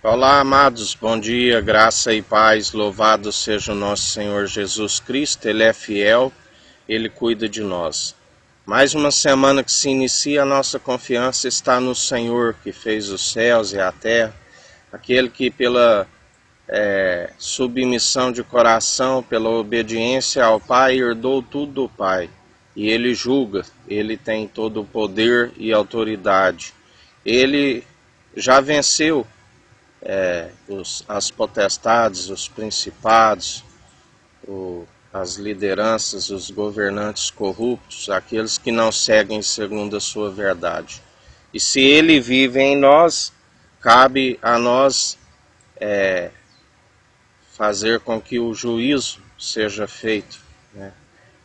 Olá, amados, bom dia, graça e paz, louvado seja o nosso Senhor Jesus Cristo, Ele é fiel, Ele cuida de nós. Mais uma semana que se inicia, a nossa confiança está no Senhor, que fez os céus e a terra, aquele que pela submissão de coração, pela obediência ao Pai, herdou tudo do Pai, e Ele julga, Ele tem todo o poder e autoridade. Ele já venceu as potestades, os principados, as lideranças, os governantes corruptos, aqueles que não seguem segundo a sua verdade. E se ele vive em nós, cabe a nós fazer com que o juízo seja feito, né?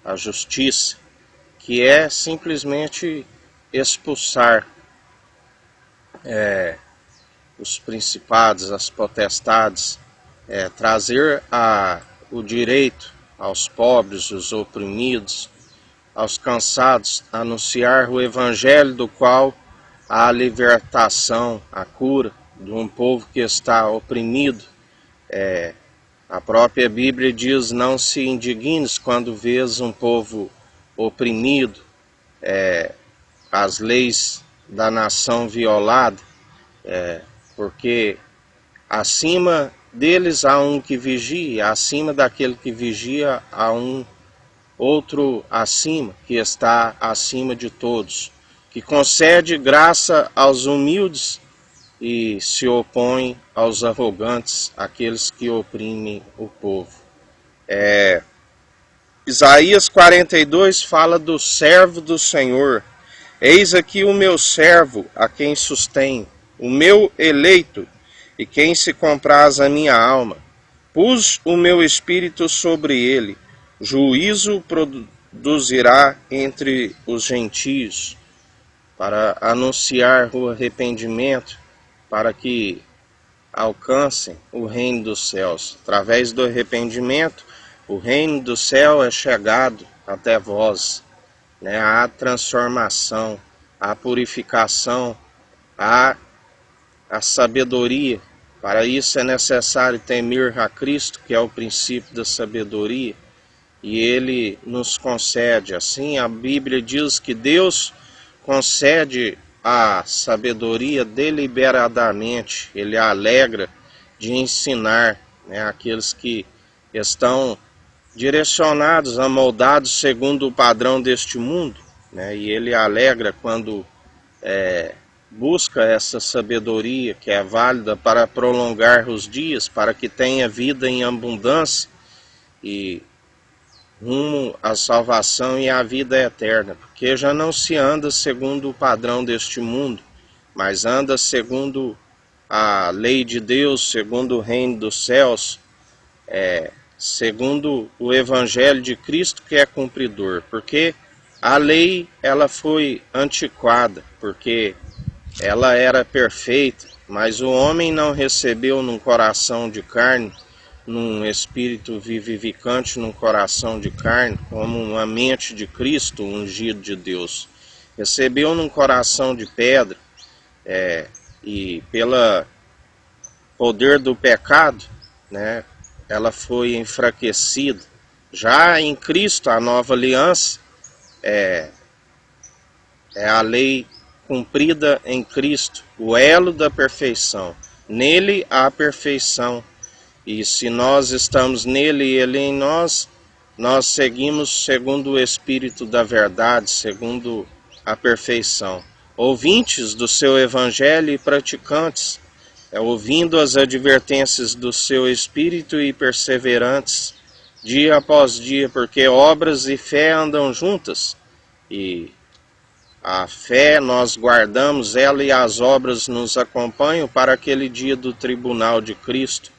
A justiça, que é simplesmente expulsar os principados, as potestades, trazer o direito aos pobres, os oprimidos, aos cansados, anunciar o evangelho do qual há a libertação, a cura de um povo que está oprimido. A própria Bíblia diz: não se indignes quando vês um povo oprimido, as leis da nação violada, porque acima deles há um que vigia, acima daquele que vigia há um outro acima, que está acima de todos, que concede graça aos humildes e se opõe aos arrogantes, aqueles que oprimem o povo. Isaías 42 fala do servo do Senhor. Eis aqui o meu servo, a quem sustenho, o meu eleito, e quem se compraz a minha alma. Pus o meu espírito sobre ele, juízo produzirá entre os gentios, para anunciar o arrependimento, para que alcancem o reino dos céus. Através do arrependimento, o reino do céu é chegado até vós, né? Há transformação, há purificação, há a sabedoria. Para isso é necessário temer a Cristo, que é o princípio da sabedoria, e Ele nos concede. Assim, a Bíblia diz que Deus concede a sabedoria deliberadamente. Ele alegra de ensinar, né, aqueles que estão direcionados, amoldados segundo o padrão deste mundo, né, e Ele alegra quando busca essa sabedoria que é válida para prolongar os dias, para que tenha vida em abundância e rumo à salvação e à vida eterna, porque já não se anda segundo o padrão deste mundo, mas anda segundo a lei de Deus, segundo o reino dos céus, segundo o evangelho de Cristo, que é cumpridor, porque a lei ela foi antiquada, porque ela era perfeita, mas o homem não recebeu num coração de carne, num espírito vivificante, num coração de carne, como uma mente de Cristo, ungido de Deus. Recebeu num coração de pedra, e pelo poder do pecado, né, ela foi enfraquecida. Já em Cristo, a nova aliança é a lei cumprida em Cristo, o elo da perfeição. Nele há perfeição. E se nós estamos nele e ele em nós, nós seguimos segundo o Espírito da verdade, segundo a perfeição. Ouvintes do seu evangelho e praticantes, ouvindo as advertências do seu Espírito e perseverantes, dia após dia, porque obras e fé andam juntas, e a fé nós guardamos ela e as obras nos acompanham para aquele dia do tribunal de Cristo,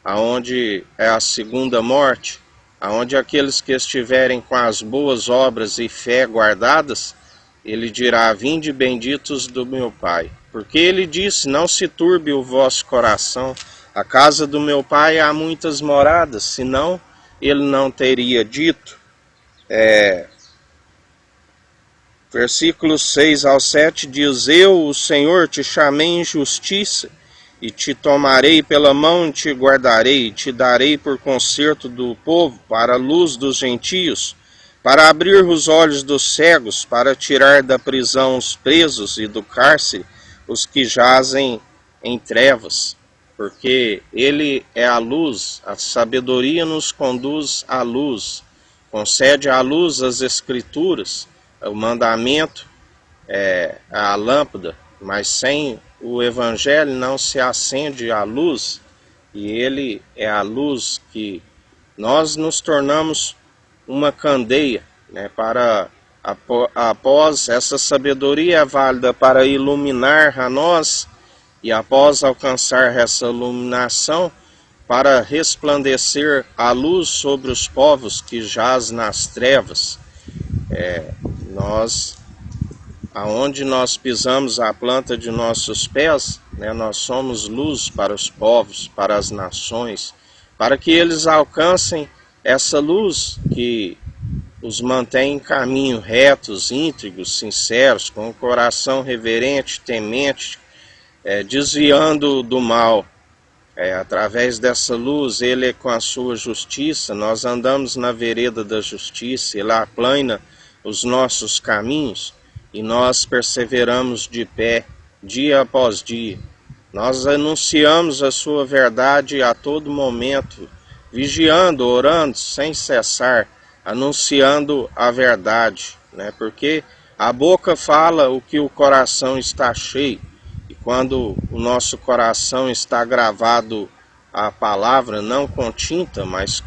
aonde é a segunda morte, aonde aqueles que estiverem com as boas obras e fé guardadas, ele dirá: vinde benditos do meu Pai. Porque ele disse: não se turbe o vosso coração, a casa do meu Pai há muitas moradas, senão ele não teria dito. Versículos 6 ao 7 diz: eu, o Senhor, te chamei em justiça e te tomarei pela mão e te guardarei, e te darei por concerto do povo, para a luz dos gentios, para abrir os olhos dos cegos, para tirar da prisão os presos e do cárcere os que jazem em trevas. Porque ele é a luz, a sabedoria nos conduz à luz, concede à luz as escrituras, o mandamento é a lâmpada, mas sem o evangelho não se acende a luz, e ele é a luz que nós nos tornamos uma candeia, né, para após essa sabedoria é válida para iluminar a nós, e após alcançar essa iluminação, para resplandecer a luz sobre os povos que jaz nas trevas. Nós, aonde nós pisamos a planta de nossos pés, né, nós somos luz para os povos, para as nações, para que eles alcancem essa luz que os mantém em caminho retos, íntegros, sinceros, com o coração reverente, temente, desviando do mal. Através dessa luz, ele com a sua justiça, nós andamos na vereda da justiça, ele aplana os nossos caminhos e nós perseveramos de pé, dia após dia. Nós anunciamos a sua verdade a todo momento, vigiando, orando, sem cessar, anunciando a verdade, né? Porque a boca fala o que o coração está cheio. Quando o nosso coração está gravado a palavra, não com tinta, mas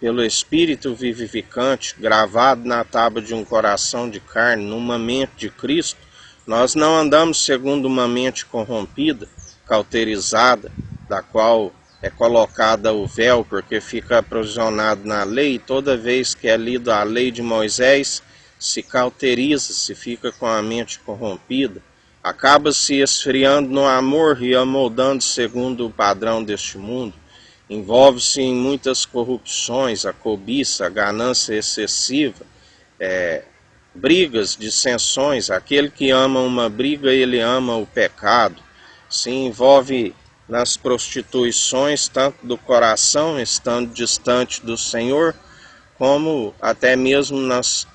pelo Espírito vivificante, gravado na tábua de um coração de carne, numa mente de Cristo, nós não andamos segundo uma mente corrompida, cauterizada, da qual é colocada o véu, porque fica aprisionado na lei, e toda vez que é lido a lei de Moisés, se cauteriza, se fica com a mente corrompida, acaba se esfriando no amor e amoldando segundo o padrão deste mundo, envolve-se em muitas corrupções, a cobiça, a ganância excessiva, brigas, dissensões. Aquele que ama uma briga, ele ama o pecado, se envolve nas prostituições, tanto do coração, estando distante do Senhor, como até mesmo nas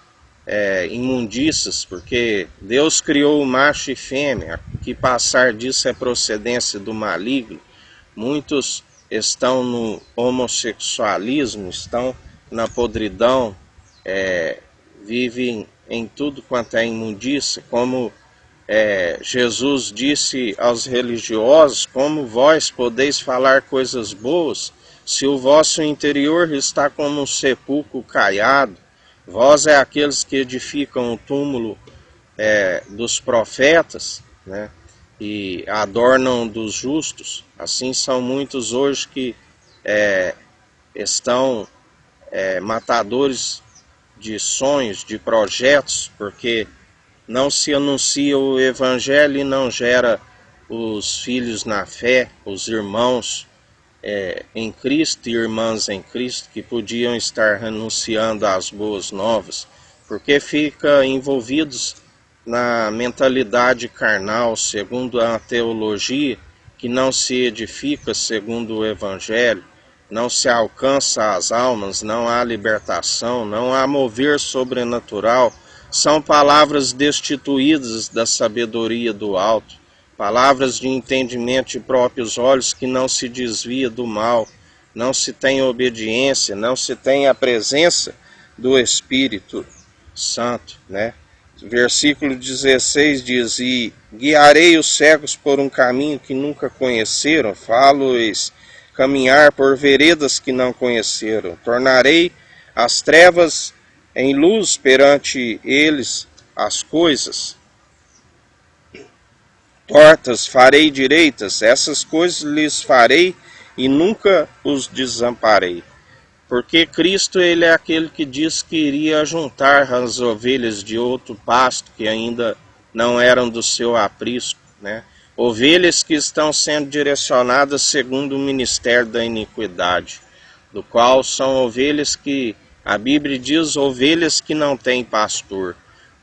imundícias, porque Deus criou o macho e fêmea, que passar disso é procedência do maligno. Muitos estão no homossexualismo, estão na podridão, vivem em tudo quanto é imundícia, como Jesus disse aos religiosos: como vós podeis falar coisas boas, se o vosso interior está como um sepulcro caiado? Vós é aqueles que edificam o túmulo dos profetas, né, e adornam dos justos. Assim são muitos hoje que estão matadores de sonhos, de projetos, porque não se anuncia o Evangelho e não gera os filhos na fé, os irmãos em Cristo e irmãs em Cristo, que podiam estar renunciando às boas novas, porque fica envolvidos na mentalidade carnal, segundo a teologia, que não se edifica segundo o Evangelho, não se alcança as almas, não há libertação, não há mover sobrenatural. São palavras destituídas da sabedoria do alto, palavras de entendimento de próprios olhos, que não se desvia do mal, não se tem obediência, não se tem a presença do Espírito Santo, né? Versículo 16 diz: e guiarei os cegos por um caminho que nunca conheceram, falo-lhes caminhar por veredas que não conheceram, tornarei as trevas em luz perante eles, as coisas tortas farei direitas, essas coisas lhes farei e nunca os desamparei. Porque Cristo, ele é aquele que diz que iria juntar as ovelhas de outro pasto que ainda não eram do seu aprisco, né? Ovelhas que estão sendo direcionadas segundo o ministério da iniquidade, do qual são ovelhas que, a Bíblia diz, ovelhas que não têm pastor,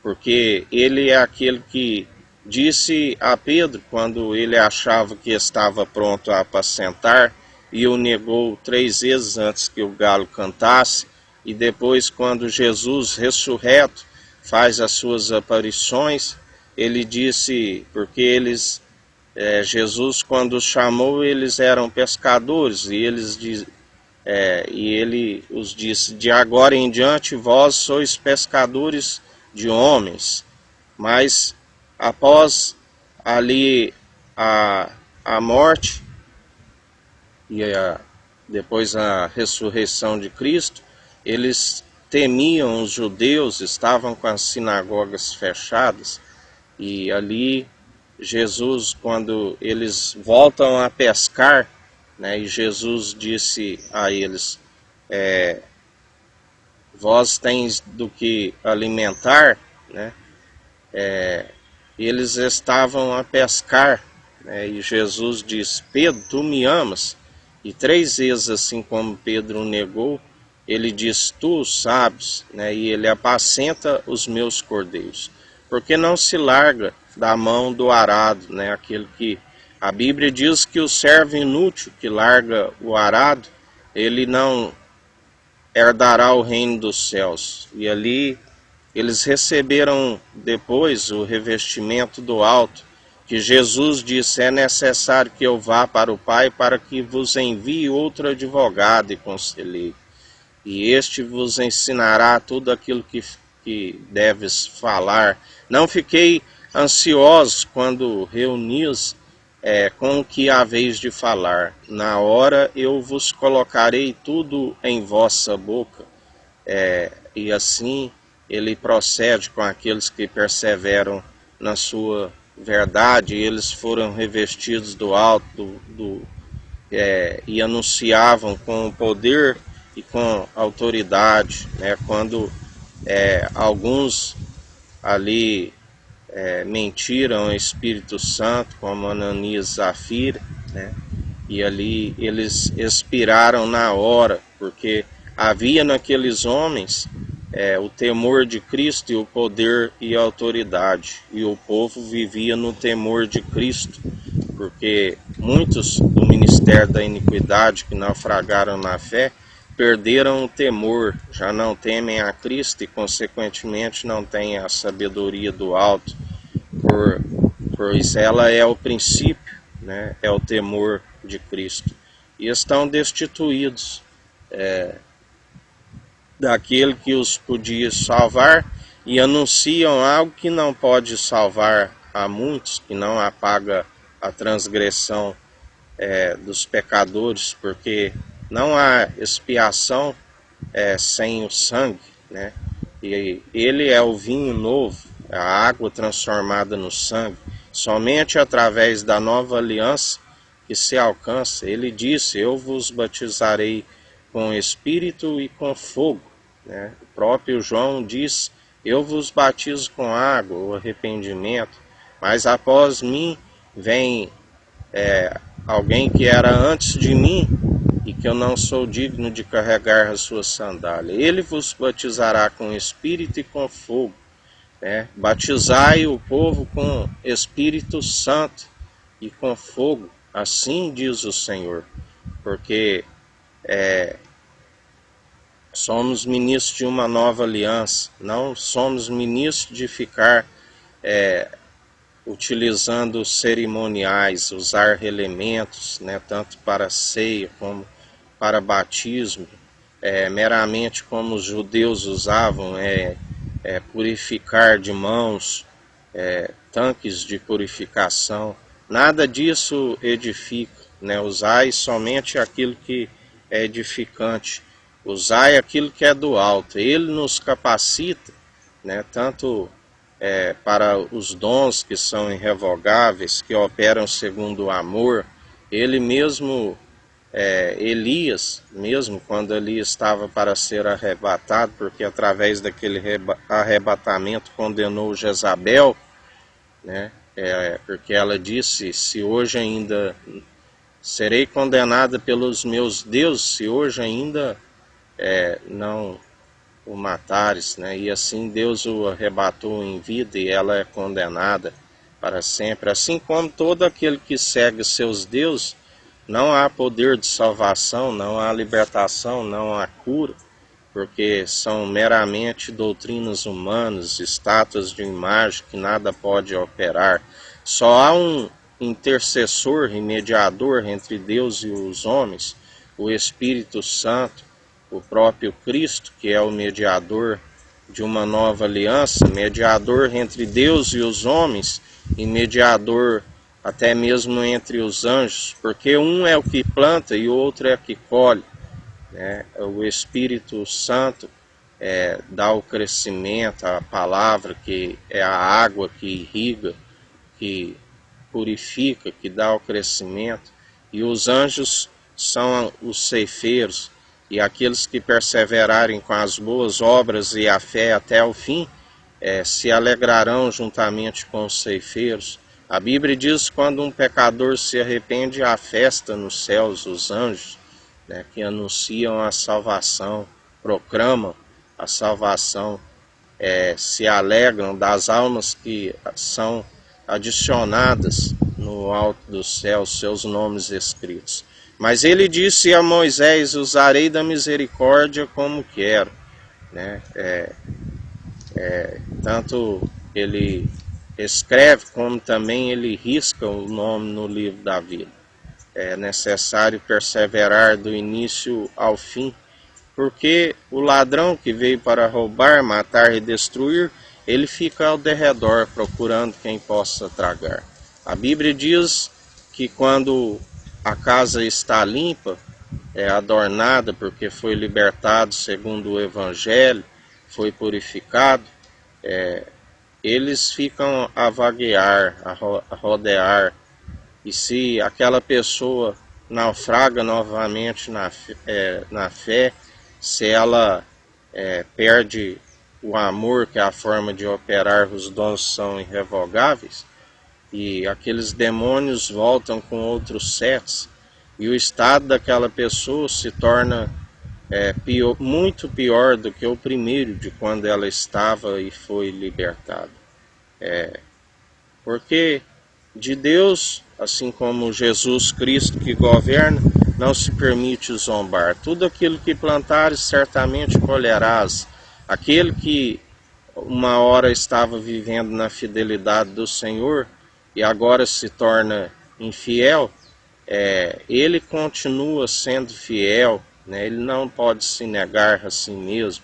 porque ele é aquele que disse a Pedro, quando ele achava que estava pronto a apacentar, e o negou 3 vezes antes que o galo cantasse, e depois, quando Jesus ressurreto faz as suas aparições, ele disse, porque Jesus, quando os chamou, eles eram pescadores, e ele os disse: de agora em diante vós sois pescadores de homens. Mas após ali a morte e depois a ressurreição de Cristo, eles temiam os judeus, estavam com as sinagogas fechadas, e ali Jesus, quando eles voltam a pescar, né, e Jesus disse a eles, vós tens do que alimentar, né, eles estavam a pescar, né, e Jesus disse, Pedro, tu me amas? E 3 vezes, assim como Pedro o negou, ele diz, tu sabes, né, e ele apacenta os meus cordeiros. Porque não se larga da mão do arado, né, aquele que a Bíblia diz que o servo inútil que larga o arado, ele não herdará o reino dos céus. E ali eles receberam depois o revestimento do alto, que Jesus disse, é necessário que eu vá para o Pai para que vos envie outro advogado e conselheiro. E este vos ensinará tudo aquilo que deves falar. Não fiquei ansiosos quando reunis com o que haveis de falar. Na hora eu vos colocarei tudo em vossa boca. E assim ele procede com aqueles que perseveram na sua verdade. Eles foram revestidos do alto e anunciavam com poder e com autoridade, né? Quando alguns ali mentiram ao Espírito Santo, como Ananias e Zafira, né? E ali eles expiraram na hora, porque havia naqueles homens o temor de Cristo e o poder e a autoridade, e o povo vivia no temor de Cristo, porque muitos do ministério da iniquidade que naufragaram na fé perderam o temor, já não temem a Cristo e consequentemente não têm a sabedoria do alto, pois ela é o princípio, né, é o temor de Cristo, e estão destituídos daquele que os podia salvar, e anunciam algo que não pode salvar a muitos, que não apaga a transgressão dos pecadores, porque não há expiação sem o sangue, né? E ele é o vinho novo, a água transformada no sangue, somente através da nova aliança que se alcança. Ele disse, eu vos batizarei com espírito e com fogo, né? O próprio João diz, eu vos batizo com água, o arrependimento, mas após mim vem alguém que era antes de mim e que eu não sou digno de carregar a sua sandália. Ele vos batizará com espírito e com fogo, né? Batizai o povo com Espírito Santo e com fogo, assim diz o Senhor, porque somos ministros de uma nova aliança, não somos ministros de ficar utilizando cerimoniais, usar elementos, né, tanto para ceia como para batismo, meramente como os judeus usavam, purificar de mãos, tanques de purificação. Nada disso edifica, né? Usai somente aquilo que é edificante, usai aquilo que é do alto. Ele nos capacita, né, tanto para os dons que são irrevogáveis, que operam segundo o amor. Ele mesmo, Elias, mesmo quando ele estava para ser arrebatado, porque através daquele arrebatamento condenou Jezabel, né? Porque ela disse, se hoje ainda serei condenada pelos meus deuses, se hoje ainda não o matares, né? E assim Deus o arrebatou em vida e ela é condenada. para sempre. Assim como todo aquele que segue seus deuses, não há poder de salvação, não há libertação, não há cura, porque são meramente doutrinas humanas, estátuas de imagem que nada pode operar. Só há um intercessor e mediador entre Deus e os homens, o Espírito Santo, o próprio Cristo, que é o mediador de uma nova aliança, mediador entre Deus e os homens e mediador até mesmo entre os anjos, porque um é o que planta e o outro é o que colhe. O Espírito Santo dá o crescimento, a palavra que é a água que irriga, que purifica, que dá o crescimento, e os anjos são os ceifeiros, e aqueles que perseverarem com as boas obras e a fé até o fim, se alegrarão juntamente com os ceifeiros. A Bíblia diz que quando um pecador se arrepende, há festa nos céus, os anjos, que anunciam a salvação, proclamam a salvação, se alegram das almas que são adicionadas no alto do céu, seus nomes escritos. Mas ele disse a Moisés: usarei da misericórdia como quero. Tanto ele escreve como também ele risca o nome no livro da vida. É necessário perseverar do início ao fim, porque o ladrão que veio para roubar, matar e destruir, ele fica ao derredor procurando quem possa tragar. A Bíblia diz que quando a casa está limpa, adornada porque foi libertado segundo o Evangelho, foi purificado, eles ficam a vaguear, a rodear. E se aquela pessoa naufraga novamente na fé, se ela perde o amor, que é a forma de operar, os dons são irrevogáveis, e aqueles demônios voltam com outros sets, e o estado daquela pessoa se torna muito pior do que o primeiro, de quando ela estava e foi libertada. Porque de Deus, assim como Jesus Cristo que governa, não se permite zombar. Tudo aquilo que plantares, certamente colherás. Aquele que uma hora estava vivendo na fidelidade do Senhor e agora se torna infiel, ele continua sendo fiel, ele não pode se negar a si mesmo,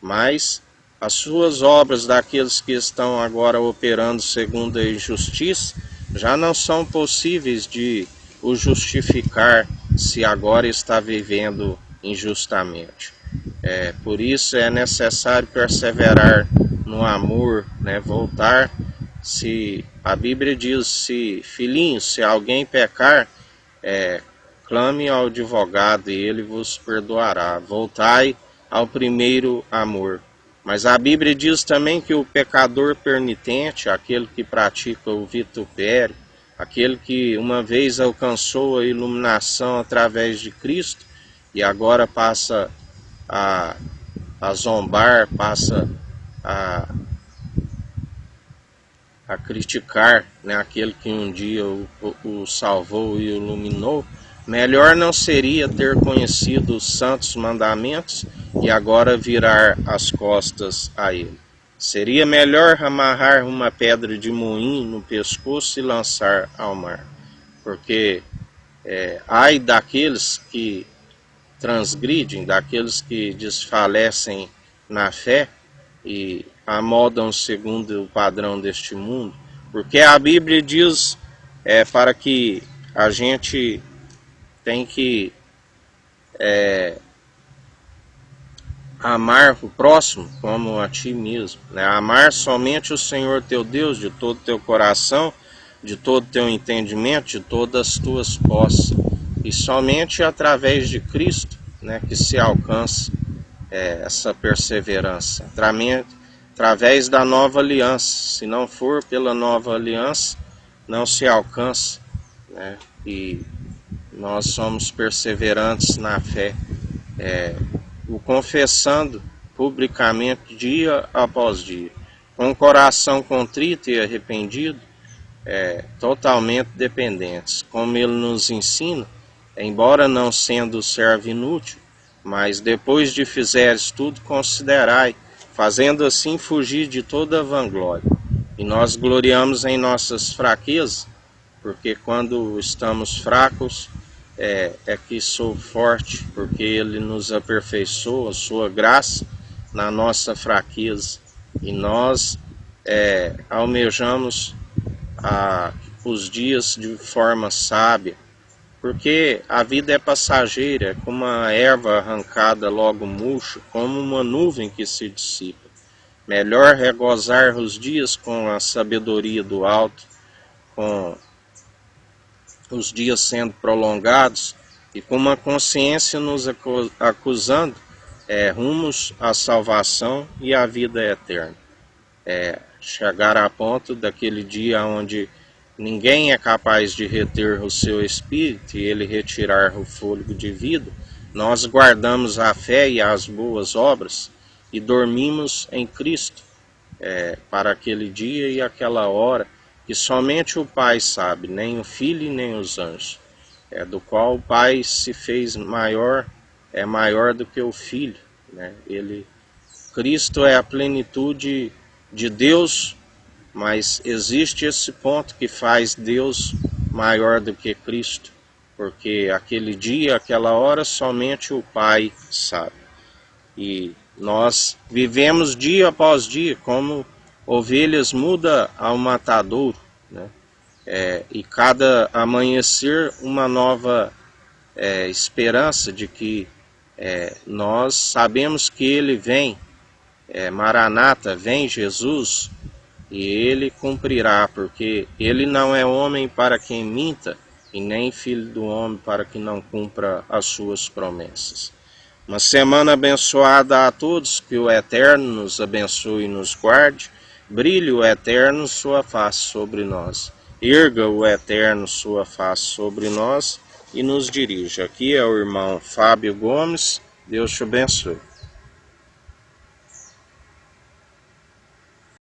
mas as suas obras daqueles que estão agora operando segundo a injustiça já não são possíveis de o justificar se agora está vivendo injustamente. Por isso é necessário perseverar no amor, voltar. Se a Bíblia diz, filhinhos, se alguém pecar, clame ao advogado e ele vos perdoará. Voltai ao primeiro amor. Mas a Bíblia diz também que o pecador penitente, aquele que pratica o vitupério, aquele que uma vez alcançou a iluminação através de Cristo e agora passa a zombar, passa a criticar, aquele que um dia o salvou e o iluminou, melhor não seria ter conhecido os santos mandamentos e agora virar as costas a ele. Seria melhor amarrar uma pedra de moinho no pescoço e lançar ao mar. Porque ai daqueles que transgridem, daqueles que desfalecem na fé e amodam segundo o padrão deste mundo. Porque a Bíblia diz para que a gente tem que amar o próximo como a ti mesmo, amar somente o Senhor teu Deus de todo o teu coração, de todo o teu entendimento, de todas as tuas posses, e somente através de Cristo que se alcança essa perseverança, através da nova aliança. Se não for pela nova aliança, não se alcança, e nós somos perseverantes na fé, o confessando publicamente dia após dia, com o coração contrito e arrependido, totalmente dependentes. Como ele nos ensina, embora não sendo servo inútil, mas depois de fizeres tudo, considerai, fazendo assim fugir de toda a vanglória. E nós gloriamos em nossas fraquezas, porque quando estamos fracos, é que sou forte, porque Ele nos aperfeiçoa, sua graça na nossa fraqueza. E nós almejamos os dias de forma sábia, porque a vida é passageira, é como uma erva arrancada logo murcha, como uma nuvem que se dissipa. Melhor regozar os dias com a sabedoria do alto, com os dias sendo prolongados e com uma consciência nos acusando rumos à salvação e à vida eterna. Chegar a ponto daquele dia onde ninguém é capaz de reter o seu espírito e ele retirar o fôlego de vida, nós guardamos a fé e as boas obras e dormimos em Cristo para aquele dia e aquela hora que somente o Pai sabe, nem o Filho e nem os anjos, do qual o Pai se fez maior, é maior do que o Filho, né? Cristo é a plenitude de Deus, mas existe esse ponto que faz Deus maior do que Cristo, porque aquele dia, aquela hora, somente o Pai sabe. E nós vivemos dia após dia como ovelhas muda ao matadouro, né? E cada amanhecer uma nova esperança de que nós sabemos que Ele vem, Maranata, vem Jesus, e Ele cumprirá, porque Ele não é homem para quem minta, e nem filho do homem para que não cumpra as suas promessas. Uma semana abençoada a todos, que o Eterno nos abençoe e nos guarde, brilhe o Eterno sua face sobre nós, erga o Eterno sua face sobre nós e nos dirija. Aqui é o irmão Fábio Gomes, Deus te abençoe.